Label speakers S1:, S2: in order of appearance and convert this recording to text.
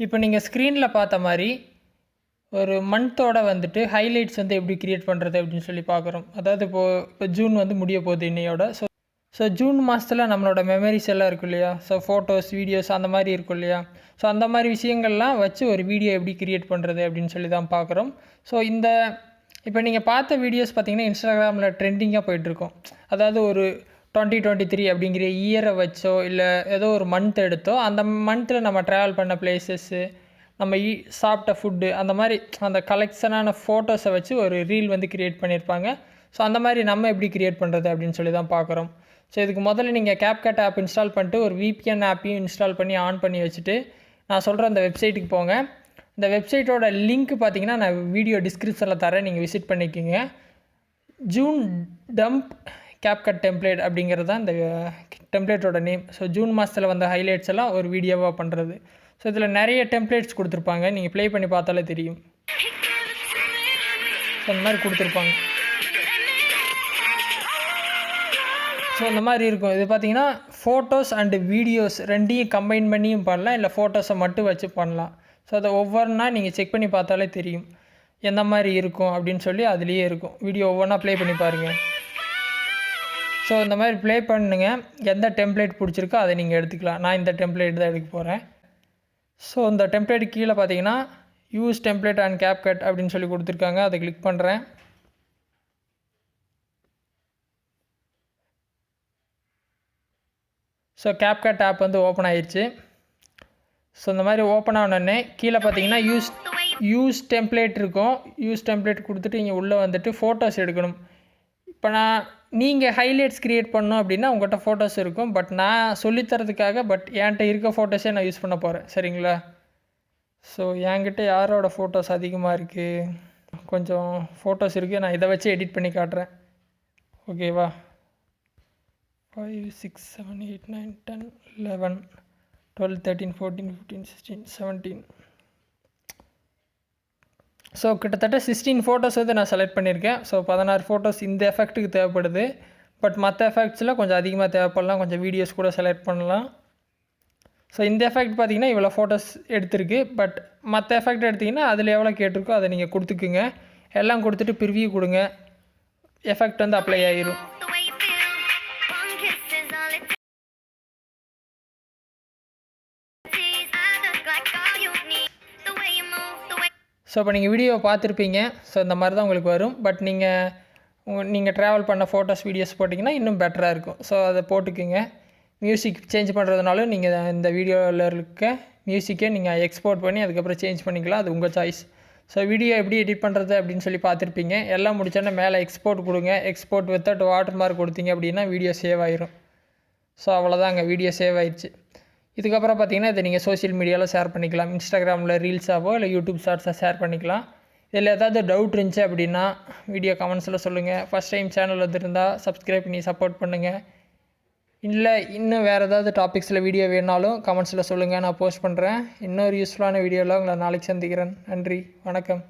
S1: இப்போ நீங்கள் ஸ்க்ரீனில் பார்த்த மாதிரி ஒரு மந்த்தோட வந்துட்டு ஹைலைட்ஸ் வந்து எப்படி க்ரியேட் பண்ணுறது அப்படின்னு சொல்லி பார்க்குறோம். அதாவது இப்போ ஜூன் வந்து முடிய போகுது இன்னையோட. ஸோ ஜூன் மாதத்தில் நம்மளோட மெமரிஸ் எல்லாம் இருக்கும் இல்லையா? ஸோ ஃபோட்டோஸ், வீடியோஸ் அந்த மாதிரி இருக்கும் இல்லையா? ஸோ அந்த மாதிரி விஷயங்கள்லாம் வச்சு ஒரு வீடியோ எப்படி க்ரியேட் பண்ணுறது அப்படின்னு சொல்லி தான் பார்க்குறோம். ஸோ இப்போ நீங்கள் பார்த்த வீடியோஸ் பார்த்திங்கன்னா இன்ஸ்டாகிராமில் ட்ரெண்டிங்காக போயிட்டுருக்கோம். அதாவது ஒரு 2023 அப்படிங்கிற இயரை வச்சோ இல்லை ஏதோ ஒரு மந்த் எடுத்தோ அந்த மந்தில் நம்ம ட்ராவல் பண்ண பிளேசஸ்ஸு, நம்ம சாப்பிட்ட ஃபுட்டு, அந்த மாதிரி அந்த கலெக்ஷனான ஃபோட்டோஸை வச்சு ஒரு ரீல் வந்து க்ரியேட் பண்ணியிருப்பாங்க. ஸோ அந்த மாதிரி நம்ம எப்படி க்ரியேட் பண்ணுறது அப்படின்னு சொல்லி தான் பார்க்குறோம். ஸோ இதுக்கு முதல்ல நீங்கள் Capcut ஆப் இன்ஸ்டால் பண்ணிட்டு ஒரு VPN ஆப்பையும் இன்ஸ்டால் பண்ணி ஆன் பண்ணி வச்சுட்டு நான் சொல்கிற அந்த வெப்சைட்டுக்கு போங்க. இந்த வெப்சைட்டோட லிங்க் பார்த்தீங்கன்னா நான் வீடியோ டிஸ்கிரிப்ஷனில் தரேன், நீங்கள் விசிட் பண்ணிக்கோங்க. ஜூன் டம்ப் Capcut Template அப்படிங்கிறது தான் இந்த டெம்ப்ளேட்டோட நேம். ஸோ ஜூன் மாதத்தில் வந்த ஹைலைட்ஸ் எல்லாம் ஒரு வீடியோவாக பண்ணுறது. ஸோ இதில் நிறைய டெம்ப்ளேட்ஸ் கொடுத்துருப்பாங்க, நீங்கள் ப்ளே பண்ணி பார்த்தாலே தெரியும். ஸோ இந்த மாதிரி கொடுத்துருப்பாங்க. ஸோ இந்த மாதிரி இருக்கும். இது பார்த்திங்கன்னா ஃபோட்டோஸ் அண்டு வீடியோஸ் ரெண்டையும் கம்பைன் பண்ணியும் பண்ணலாம், இல்லை ஃபோட்டோஸை மட்டும் வச்சு பண்ணலாம். ஸோ அதை ஒவ்வொன்றா நீங்கள் செக் பண்ணி பார்த்தாலே தெரியும் எந்த மாதிரி இருக்கும் அப்படின்னு சொல்லி அதுலேயே இருக்கும். வீடியோ ஒவ்வொன்றா ப்ளே பண்ணி பாருங்கள். ஸோ இந்த மாதிரி ப்ளே பண்ணுங்க. எந்த டெம்ப்ளேட் பிடிச்சிருக்கோ அதை நீங்கள் எடுத்துக்கலாம். நான் இந்த டெம்ப்ளேட் தான் எடுக்க போகிறேன். ஸோ இந்த டெம்ப்ளேட் கீழே பார்த்தீங்கன்னா யூஸ் டெம்ப்ளேட் அண்ட் Capcut அப்படின்னு சொல்லி கொடுத்துருக்காங்க. அதை கிளிக் பண்ணுறேன். ஸோ Capcut ஆப் வந்து ஓப்பன் ஆயிடுச்சு. ஸோ இந்த மாதிரி ஓப்பன் ஆனோடனே கீழே பார்த்தீங்கன்னா யூஸ் டெம்ப்ளேட் இருக்கும். யூஸ் டெம்ப்ளேட் கொடுத்துட்டு இங்கே உள்ளே வந்துட்டு ஃபோட்டோஸ் எடுக்கணும். இப்போ நீங்கள் ஹைலைட்ஸ் க்ரியேட் பண்ணணும் அப்படின்னா உங்கள்கிட்ட ஃபோட்டோஸ் இருக்கும். பட் நான் சொல்லித்தரதுக்காக என்கிட்ட இருக்க ஃபோட்டோஸே நான் யூஸ் பண்ண போகிறேன். சரிங்களா? ஸோ என்கிட்ட யாரோட ஃபோட்டோஸ் அதிகமாக இருக்குது, கொஞ்சம் ஃபோட்டோஸ் இருக்குது. நான் இதை வச்சு எடிட் பண்ணி காட்டுறேன். ஓகேவா? 5 6 7 8 9 10 11 12 13 14 15 16 17. ஸோ கிட்டத்தட்ட 16 ஃபோட்டோஸ் வந்து நான் செலக்ட் பண்ணியிருக்கேன். ஸோ 16 ஃபோட்டோஸ் இந்த எஃபெக்ட்டுக்கு தேவைப்படுது. பட் மற்ற எஃபெக்ட்ஸில் கொஞ்சம் அதிகமாக தேவைப்படலாம், கொஞ்சம் வீடியோஸ் கூட செலக்ட் பண்ணலாம். ஸோ இந்த எஃபெக்ட் பார்த்திங்கன்னா இவ்வளோ ஃபோட்டோஸ் எடுத்திருக்கு. பட் மற்ற எஃபெக்ட் எடுத்திங்கன்னா அதில் எவ்வளோ கேட்டிருக்கோ அதை நீங்கள் கொடுத்துக்குங்க. எல்லாம் கொடுத்துட்டு ப்ரிவ்யூ கொடுங்க. எஃபெக்ட் வந்து அப்ளை ஆகிரும். ஸோ இப்போ நீங்கள் வீடியோவை பார்த்துருப்பீங்க. ஸோ இந்த மாதிரி தான் உங்களுக்கு வரும். பட் நீங்கள் ட்ராவல் பண்ண ஃபோட்டோஸ், வீடியோஸ் போட்டிங்கன்னா இன்னும் பெட்டராக இருக்கும். ஸோ அதை போட்டுக்குங்க. மியூசிக் சேஞ்ச் பண்ணுறதுனாலும் நீங்கள் இந்த வீடியோவில் இருக்க மியூசிக்கை நீங்கள் எக்ஸ்போர்ட் பண்ணி அதுக்கப்புறம் சேஞ்ச் பண்ணிக்கலாம். அது உங்கள் சாய்ஸ். ஸோ வீடியோ எப்படி எடிட் பண்ணுறது அப்படின்னு சொல்லி பார்த்துருப்பீங்க. எல்லாம் முடிச்சோன்னா மேலே எக்ஸ்போர்ட் கொடுங்க. எக்ஸ்போர்ட் வித்தவுட் வாட்டர் மார்க் கொடுத்தீங்க அப்படின்னா வீடியோ சேவ் ஆயிரும். ஸோ அவ்வளோதாங்க, வீடியோ சேவ் ஆயிடுச்சு. இதுக்கப்புறம் பார்த்தீங்கன்னா இதை நீங்கள் சோஷியல் மீடியாவில் ஷேர் பண்ணிக்கலாம். இன்ஸ்டாகிராமில் ரீல்ஸாவோ இல்லை யூடியூப் ஷார்ட்ஸாக ஷேர் பண்ணிக்கலாம். இதில் ஏதாவது டவுட் இருந்துச்சு அப்படின்னா வீடியோ கமெண்ட்ஸில் சொல்லுங்கள். ஃபஸ்ட் டைம் சேனல் வந்துருந்தால் சப்ஸ்கிரைப் பண்ணி சப்போர்ட் பண்ணுங்கள். இல்லை இன்னும் வேறு ஏதாவது டாபிக்ஸில் வீடியோ வேணாலும் கமெண்ட்ஸில் சொல்லுங்கள், நான் போஸ்ட் பண்ணுறேன். இன்னொரு யூஸ்ஃபுல்லான வீடியோவில் உங்களை நாளைக்கு சந்திக்கிறேன். நன்றி, வணக்கம்.